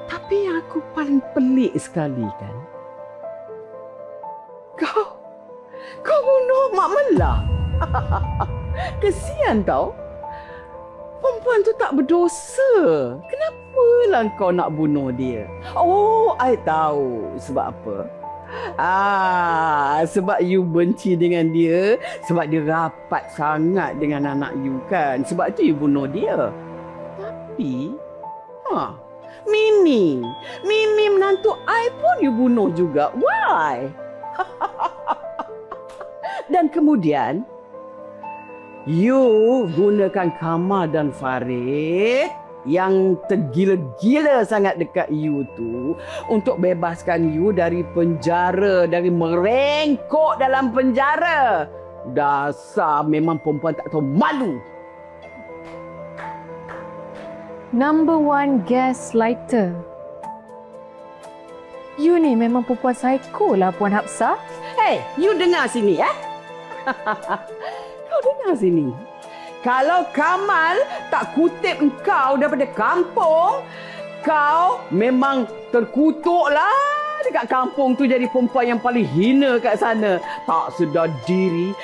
Tapi yang aku paling pelik sekali kan, kau bunuh Mak Melah. Kesian tau. Perempuan tu tak berdosa. Kenapalah kau nak bunuh dia? Oh, I tahu sebab apa. Sebab you benci dengan dia, sebab dia rapat sangat dengan anak you kan. Sebab tu you bunuh dia. Tapi, Mimi menantu I pun you bunuh juga. Why? Dan kemudian, you gunakan Kamal dan Farid yang tergila-gila sangat dekat you tu untuk bebaskan you dari penjara, dari merengkok dalam penjara. Dasar memang perempuan tak tahu malu. Number 1 gaslighter. You ni memang perempuan psycho lah, Puan Hafsah. Hey, you dengar sini Kau dengar sini. Kalau Kamal tak kutip engkau daripada kampung, kau memang terkutuklah dekat kampung tu jadi perempuan yang paling hina kat sana. Tak sedar diri,